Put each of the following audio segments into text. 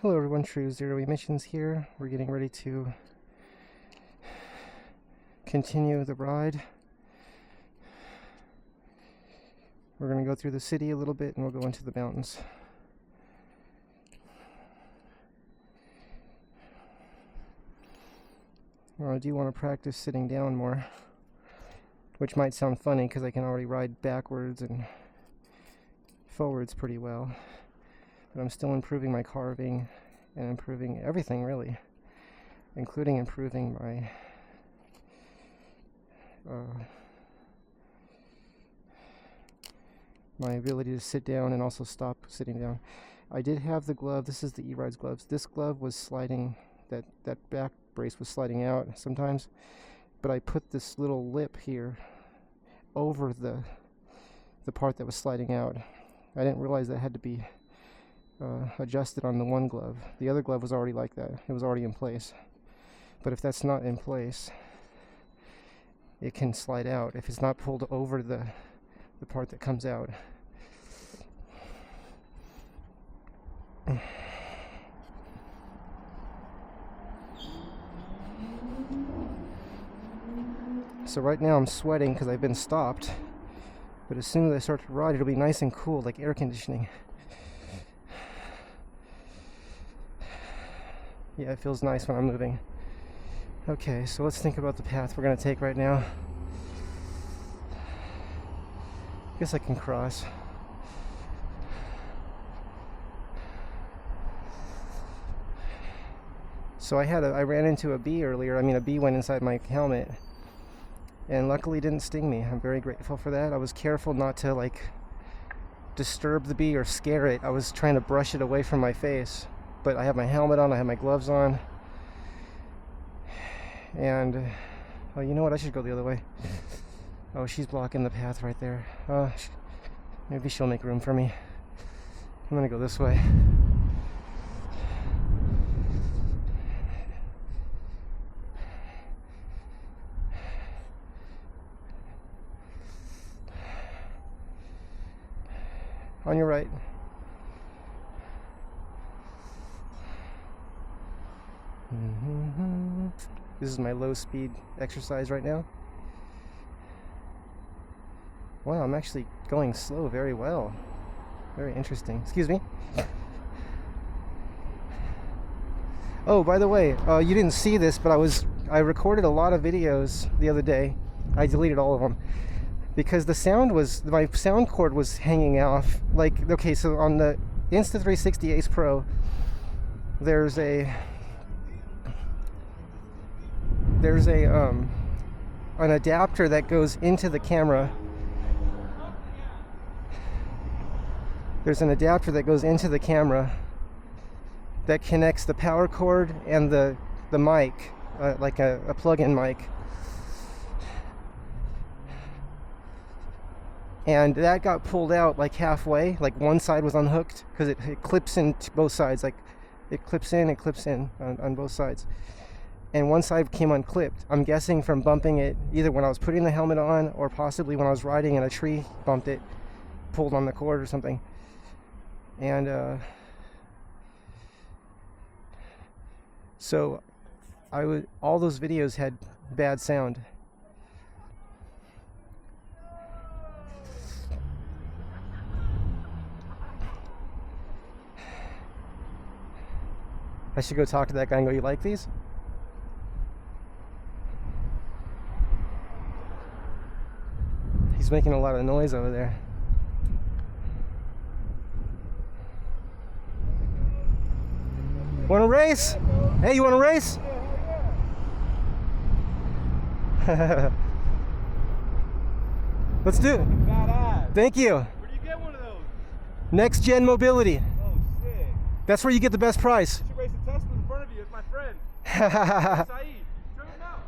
Hello everyone, True Zero Emissions here. We're getting ready to continue the ride. We're going to go through the city a little bit and we'll go into the mountains. Well, I do want to practice sitting down more, which might sound funny because I can already ride backwards and forwards pretty well. But I'm still improving my carving and improving everything really, including improving my ability to sit down and also stop sitting down. I did have the glove. This is the E-Rides gloves. This glove was sliding, that back brace was sliding out sometimes, but I put this little lip here over the part that was sliding out. I didn't realize that had to be adjusted on the one glove. The other glove was already like that. It was already in place. But if that's not in place, it can slide out if it's not pulled over the part that comes out. So right now I'm sweating because I've been stopped, but as soon as I start to ride, it'll be nice and cool, like air conditioning. Yeah, it feels nice when I'm moving. Okay, so let's think about the path we're going to take right now. I guess I can cross. So I ran into a bee earlier. I mean, a bee went inside my helmet, and luckily it didn't sting me. I'm very grateful for that. I was careful not to like disturb the bee or scare it. I was trying to brush it away from my face, but I have my helmet on, I have my gloves on, and oh, you know what? I should go the other way. Oh, she's blocking the path right there. Maybe she'll make room for me. I'm gonna go this way. On your right. This is my low speed exercise right now. Wow, I'm actually going slow very well. Very interesting. Excuse me. Oh, by the way, you didn't see this, but I recorded a lot of videos the other day. I deleted all of them because my sound cord was hanging off. Like, okay, so on the Insta360 Ace Pro, there's an adapter that goes into the camera. There's an adapter that goes into the camera that connects the power cord and the mic, like a plug-in mic. And that got pulled out like halfway, like one side was unhooked because it clips into both sides, like it clips in on both sides. And one side came unclipped. I'm guessing from bumping it either when I was putting the helmet on or possibly when I was riding and a tree bumped it, pulled on the cord or something. And so all those videos had bad sound. I should go talk to that guy and go, "You like these?" He's making a lot of noise over there. Want to race? Hey, you want to race? Let's do it. Badass. Thank you. Where do you get one of those? Next Gen Mobility. Oh, sick. That's where you get the best price. You should race a Tesla in front of you. It's my friend. Saeed. Trim him out.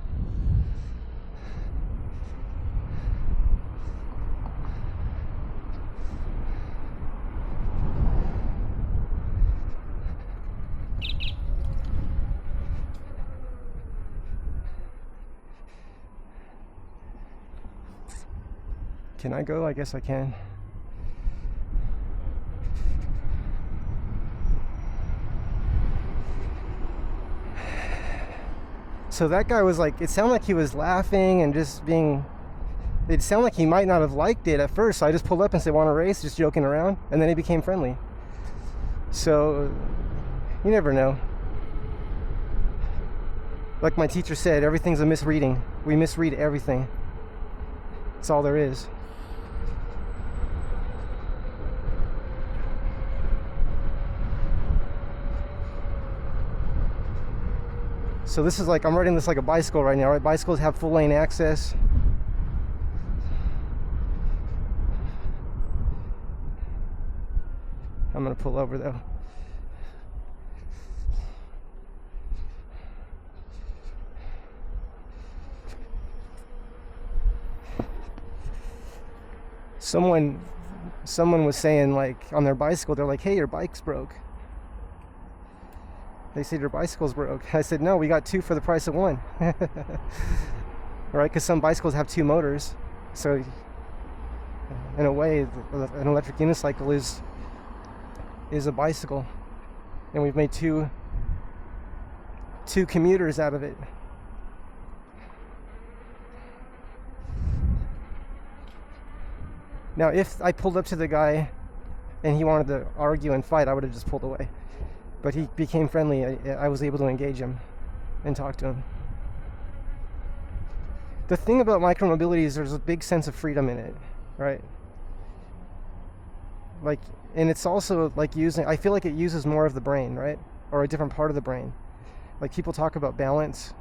Can I go? I guess I can. So that guy was like, it sounded like he was laughing and just being, it sounded like he might not have liked it at first. So I just pulled up and said, want to race? Just joking around. And then he became friendly. So you never know. Like my teacher said, everything's a misreading. We misread everything. That's all there is. So this is like, I'm riding this like a bicycle right now, right? Bicycles have full lane access. I'm gonna pull over though. Someone was saying, like, on their bicycle, they're like, hey, your bike's broke. They said your bicycle's broke. I said, no, we got two for the price of one. Right? Because some bicycles have two motors. So in a way, an electric unicycle is a bicycle. And we've made two commuters out of it. Now, if I pulled up to the guy and he wanted to argue and fight, I would have just pulled away. But he became friendly. I was able to engage him and talk to him. The thing about micromobility is there's a big sense of freedom in it, right? Like, and it's also like I feel like it uses more of the brain, right? Or a different part of the brain. Like, people talk about balance.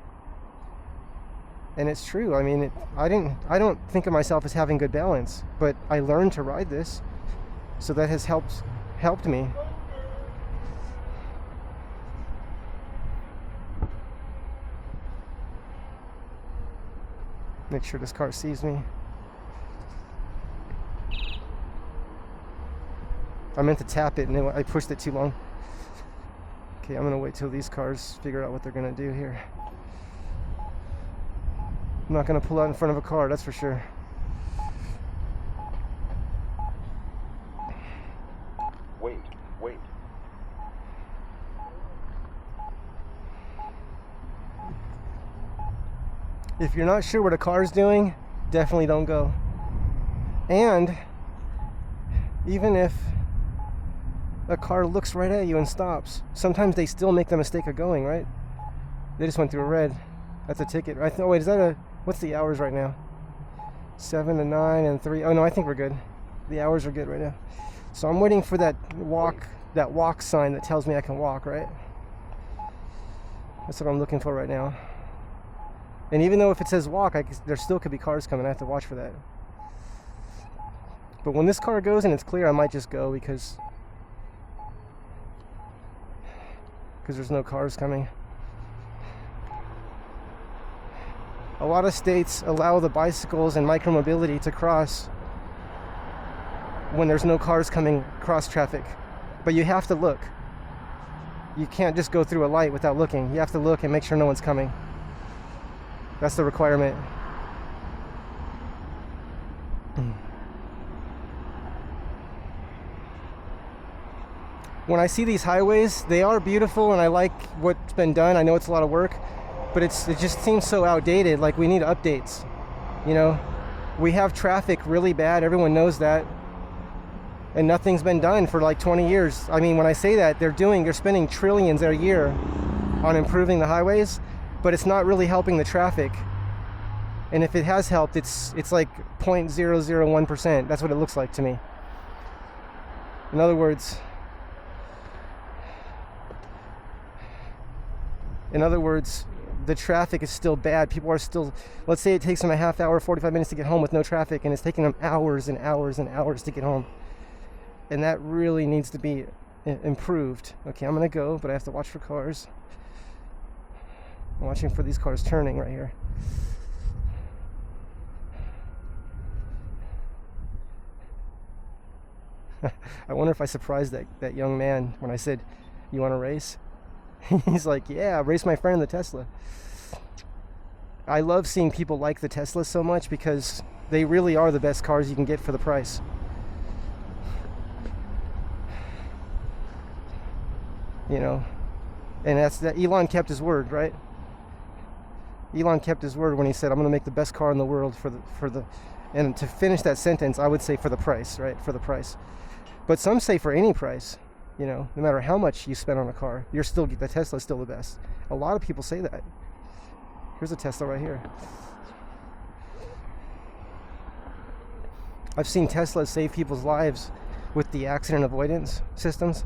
And it's true. I mean, I don't think of myself as having good balance, but I learned to ride this. So that has helped me. Make sure this car sees me. I meant to tap it and I pushed it too long. Okay, I'm gonna wait till these cars figure out what they're gonna do here. I'm not gonna pull out in front of a car, that's for sure. Wait. If you're not sure what a car's doing, definitely don't go. And even if a car looks right at you and stops, sometimes they still make the mistake of going, right? They just went through a red. That's a ticket. Oh wait, is that what's the hours right now? 7 to 9 and 3. Oh no, I think we're good. The hours are good right now. So I'm waiting for that walk sign that tells me I can walk, right? That's what I'm looking for right now. And even though if it says walk, there still could be cars coming. I have to watch for that. But when this car goes and it's clear, I might just go because there's no cars coming. A lot of states allow the bicycles and micromobility to cross when there's no cars coming cross traffic. But you have to look. You can't just go through a light without looking. You have to look and make sure no one's coming. That's the requirement. When I see these highways, they are beautiful and I like what's been done. I know it's a lot of work, but it just seems so outdated. Like, we need updates. You know, we have traffic really bad. Everyone knows that. And nothing's been done for like 20 years. I mean, when I say that, they're spending trillions a year on improving the highways, but it's not really helping the traffic. And if it has helped, it's like 0.001%. That's what it looks like to me. In other words, the traffic is still bad. People are still, let's say it takes them a half hour, 45 minutes to get home with no traffic, and it's taking them hours and hours and hours to get home. And that really needs to be improved. Okay, I'm gonna go, but I have to watch for cars. I'm watching for these cars turning right here. I wonder if I surprised that young man when I said, you want to race? He's like, yeah, race my friend in the Tesla. I love seeing people like the Tesla so much because they really are the best cars you can get for the price. You know, and that Elon kept his word, right? Elon kept his word when he said, "I'm going to make the best car in the world and to finish that sentence, I would say for the price, right? For the price. But some say for any price, you know, no matter how much you spend on a car, the Tesla's still the best. A lot of people say that. Here's a Tesla right here. I've seen Teslas save people's lives with the accident avoidance systems.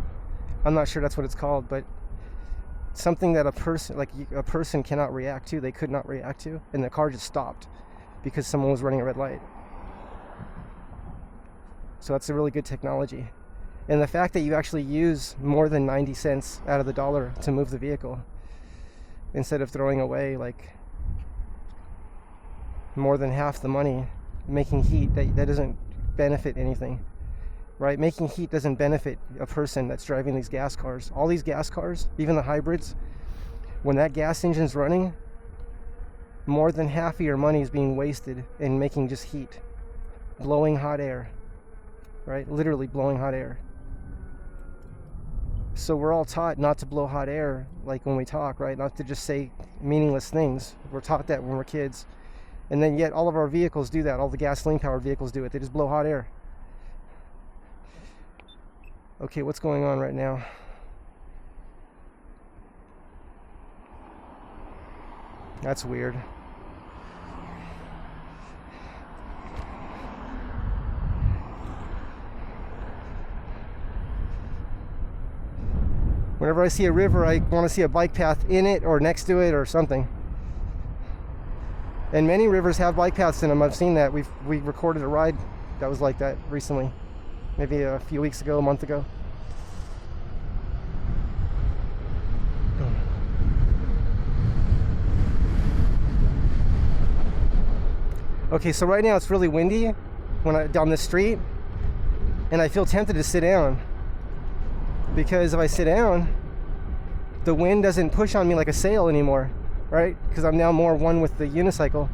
I'm not sure that's what it's called, but something that a person cannot react to, they could not react to, and the car just stopped because someone was running a red light. So that's a really good technology. And the fact that you actually use more than 90 cents out of the dollar to move the vehicle instead of throwing away like more than half the money making heat, that doesn't benefit anything, right? Making heat doesn't benefit a person that's driving these gas cars. All these gas cars, even the hybrids, when that gas engine's running, more than half of your money is being wasted in making just heat, blowing hot air, right? Literally blowing hot air. So we're all taught not to blow hot air, like when we talk, right? Not to just say meaningless things. We're taught that when we're kids. And then yet all of our vehicles do that. All the gasoline powered vehicles do it. They just blow hot air. Okay, what's going on right now? That's weird. Whenever I see a river, I want to see a bike path in it or next to it or something. And many rivers have bike paths in them. I've seen that. We recorded a ride that was like that recently. Maybe a few weeks ago, a month ago. Okay, so right now it's really windy down the street, and I feel tempted to sit down. Because if I sit down, the wind doesn't push on me like a sail anymore, right? Because I'm now more one with the unicycle.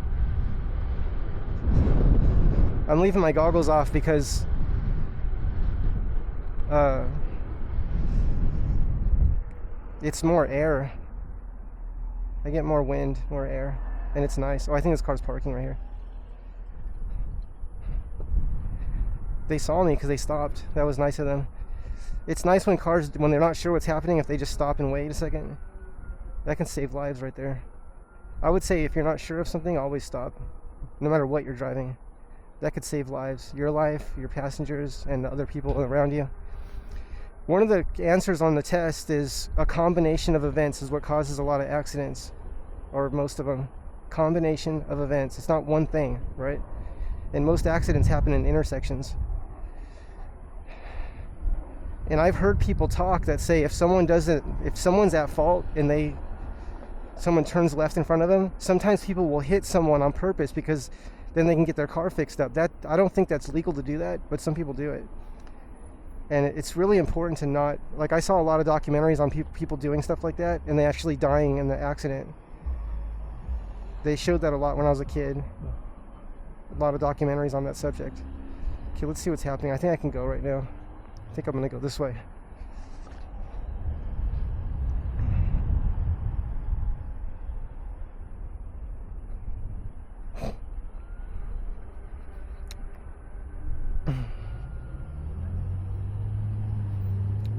I'm leaving my goggles off because it's more air. I get more wind, more air, and it's nice. Oh, I think this car's parking right here. They saw me because they stopped. That was nice of them. It's nice when cars, when they're not sure what's happening, if they just stop and wait a second. That can save lives right there. I would say if you're not sure of something, always stop. No matter what you're driving. That could save lives. Your life, your passengers, and the other people around you. One of the answers on the test is a combination of events is what causes a lot of accidents. Or most of them. Combination of events. It's not one thing, right? And most accidents happen in intersections. And I've heard people talk that say if someone's at fault and someone turns left in front of them, sometimes people will hit someone on purpose because then they can get their car fixed up. That, I don't think that's legal to do that, but some people do it. And it's really important to not, like I saw a lot of documentaries on people doing stuff like that and they actually dying in the accident. They showed that a lot when I was a kid. A lot of documentaries on that subject. Okay, let's see what's happening. I think I can go right now. I think I'm gonna go this way.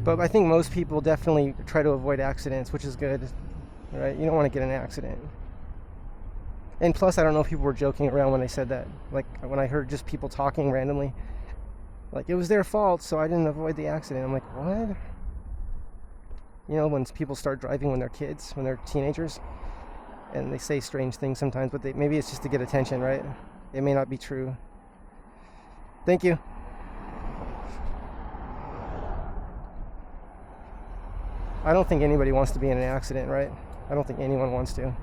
But I think most people definitely try to avoid accidents, which is good, right? You don't want to get in an accident. And plus, I don't know if people were joking around when they said that. Like, when I heard just people talking randomly. Like, it was their fault, so I didn't avoid the accident. I'm like, what? You know, when people start driving when they're kids, when they're teenagers, and they say strange things sometimes, but maybe it's just to get attention, right? It may not be true. Thank you. I don't think anybody wants to be in an accident, right? I don't think anyone wants to.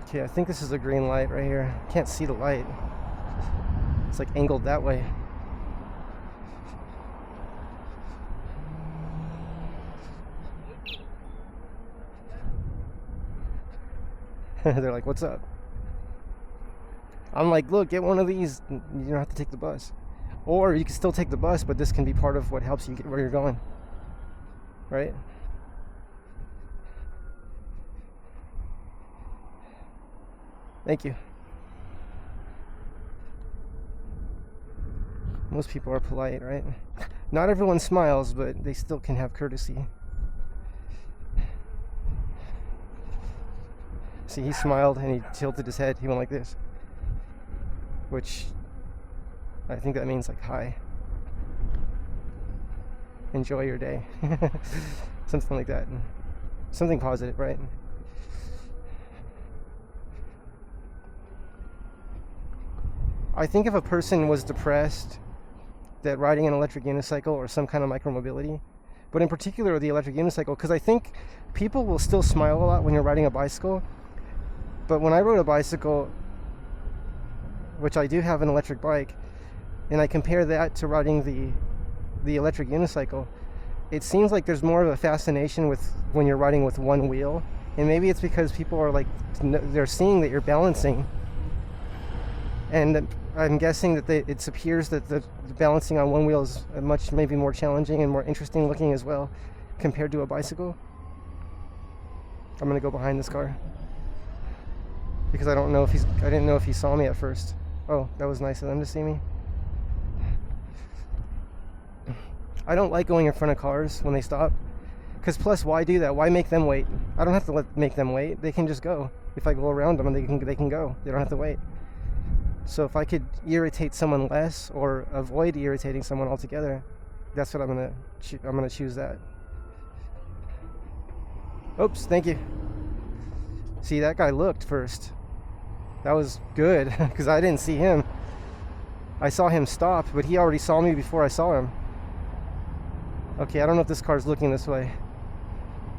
Okay, I think this is a green light right here. Can't see the light. It's like angled that way. They're like, what's up? I'm like, look, get one of these. You don't have to take the bus. Or you can still take the bus, but this can be part of what helps you get where you're going. Right? Thank you. Most people are polite, right? Not everyone smiles, but they still can have courtesy. See, he smiled and he tilted his head. He went like this. Which, I think that means like, hi. Enjoy your day. Something like that. Something positive, right? I think if a person was depressed, that riding an electric unicycle or some kind of micromobility, but in particular the electric unicycle, because I think people will still smile a lot when you're riding a bicycle, but when I rode a bicycle, which I do have an electric bike, and I compare that to riding the electric unicycle, it seems like there's more of a fascination with when you're riding with one wheel, and maybe it's because people are like, they're seeing that you're balancing, and I'm guessing that it appears that the balancing on one wheel is much maybe more challenging and more interesting looking as well compared to a bicycle. I'm gonna go behind this car because I didn't know if he saw me at first. Oh, that was nice of them to see me. I don't like going in front of cars when they stop, because plus, why do that? Why make them wait? I don't have to make them wait. They can just go. If I go around them, they can go. They don't have to wait. So if I could irritate someone less or avoid irritating someone altogether, that's what I'm gonna choose that. Oops, thank you. See, that guy looked first. That was good because I didn't see him. I saw him stop, but he already saw me before I saw him. Okay, I don't know if this car's looking this way.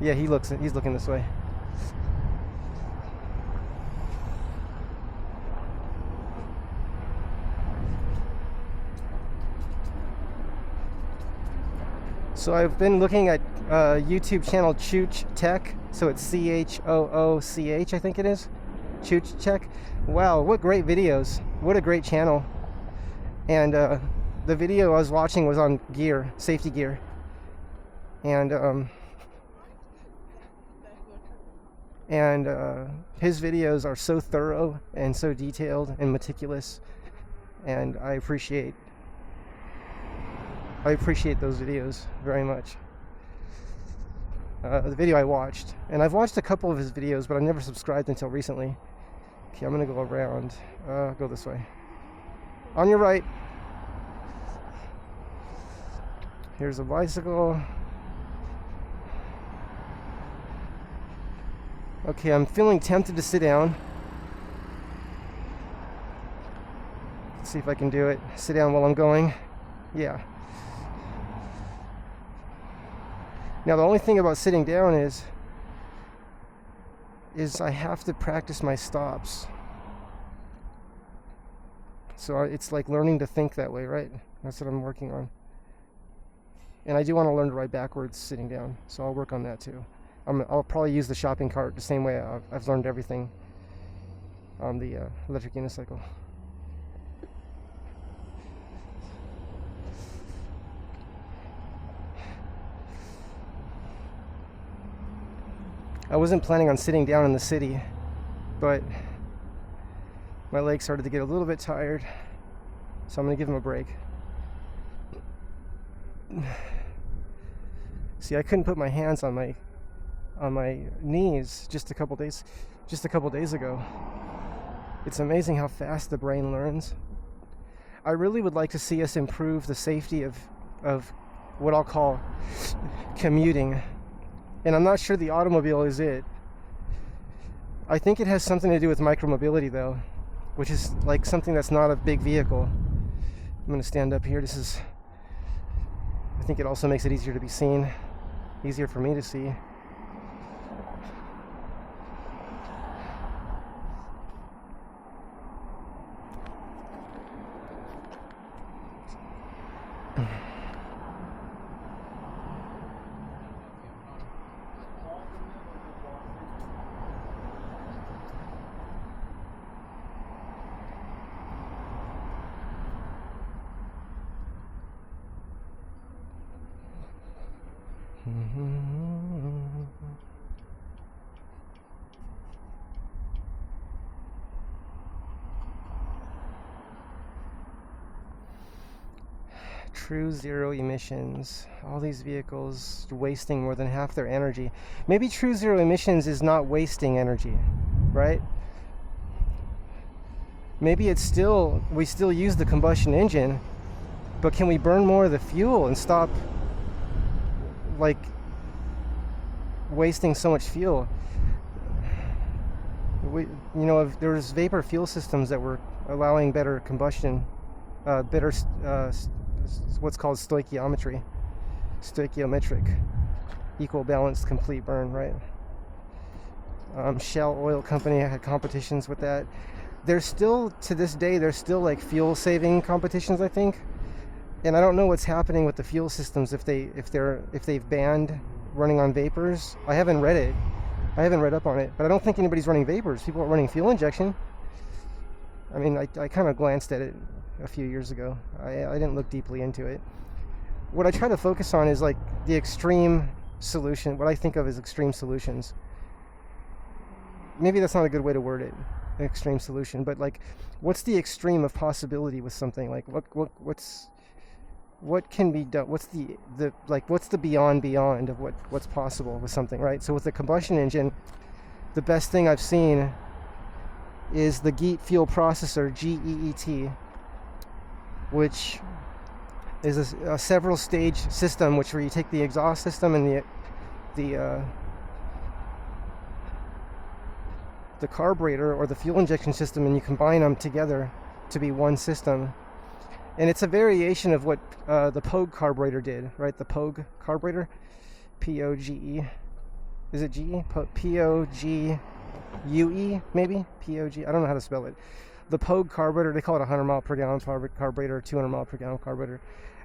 Yeah, he's looking this way. So I've been looking at YouTube channel Chooch Tech. So it's CHOOCH, I think it is. Chooch Tech. Wow, what great videos. What a great channel. And the video I was watching was on gear, safety gear. And his videos are so thorough and so detailed and meticulous. And I appreciate those videos very much. The video I watched, and I've watched a couple of his videos, but I never subscribed until recently. Okay, I'm gonna go around. Go this way. On your right. Here's a bicycle. Okay, I'm feeling tempted to sit down. Let's see if I can do it. Sit down while I'm going. Yeah. Now the only thing about sitting down is I have to practice my stops. So it's like learning to think that way, right? That's what I'm working on. And I do want to learn to ride backwards sitting down, so I'll work on that too. I'll probably use the shopping cart the same way I've learned everything on the electric unicycle. I wasn't planning on sitting down in the city, but my legs started to get a little bit tired, so I'm gonna give them a break. See, I couldn't put my hands on my knees just a couple days ago. It's amazing how fast the brain learns. I really would like to see us improve the safety of what I'll call commuting. And I'm not sure the automobile is it. I think it has something to do with micromobility though, which is like something that's not a big vehicle. I'm gonna stand up here. I think it also makes it easier to be seen, easier for me to see. True zero emissions. All these vehicles wasting more than half their energy. Maybe true zero emissions is not wasting energy, right? Maybe it's still, we still use the combustion engine, but can we burn more of the fuel and stop like wasting so much fuel? We, if there's vapor fuel systems that were allowing better combustion, what's called stoichiometric, equal balanced complete burn, right? Shell Oil Company had competitions with that. There's still, to this day, there's still like fuel saving competitions, I think. And I don't know what's happening with the fuel systems if they've banned running on vapors. I haven't read it. I haven't read up on it, but I don't think anybody's running vapors. People are running fuel injection. I mean, I kind of glanced at it a few years ago. I didn't look deeply into it. What I try to focus on is like the extreme solution, what I think of as extreme solutions. Maybe that's not a good way to word it, an extreme solution, but like what's the extreme of possibility with something? Like what can be done? What's the beyond of what's possible with something, right? So with the combustion engine, the best thing I've seen is the GEET fuel processor, GEET, which is a several stage system, where you take the exhaust system and the carburetor or the fuel injection system, and you combine them together to be one system. And it's a variation of what the Pogue carburetor did, right? The Pogue carburetor, P-O-G-E. Is it G-E? P-O-G-U-E, maybe? P-O-G, I don't know how to spell it. The Pogue carburetor, they call it 100 mile per gallon carburetor, 200 mile per gallon carburetor.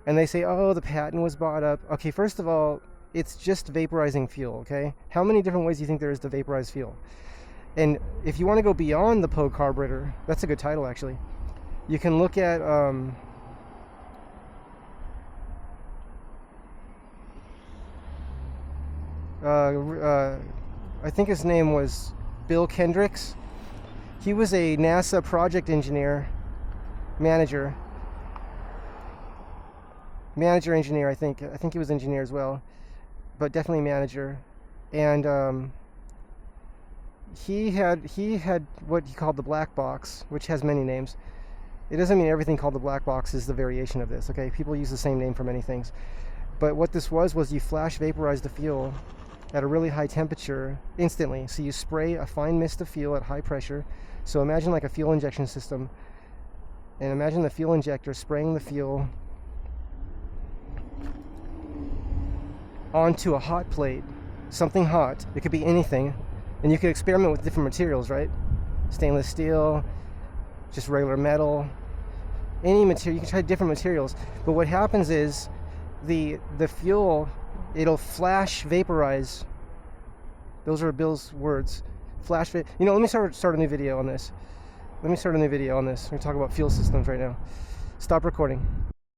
And they say, oh, the patent was bought up. Okay, first of all, it's just vaporizing fuel, okay? How many different ways do you think there is to vaporize fuel? And if you want to go beyond the Pogue carburetor, that's a good title actually. You can look at I think his name was Bill Kendricks. He was a NASA project manager, I think he was engineer as well, but definitely manager. And he had what he called the black box, which has many names. It doesn't mean everything called the black box is the variation of this, okay? People use the same name for many things. But what this was you flash vaporize the fuel at a really high temperature instantly. So you spray a fine mist of fuel at high pressure. So imagine like a fuel injection system, and imagine the fuel injector spraying the fuel onto a hot plate, something hot. It could be anything, and you could experiment with different materials, right? Stainless steel, just regular metal, any material. You can try different materials, but what happens is the fuel, it'll flash vaporize. Those are Bill's words. Flash. Let me start a new video on this. We're going to talk about fuel systems right now. Stop recording.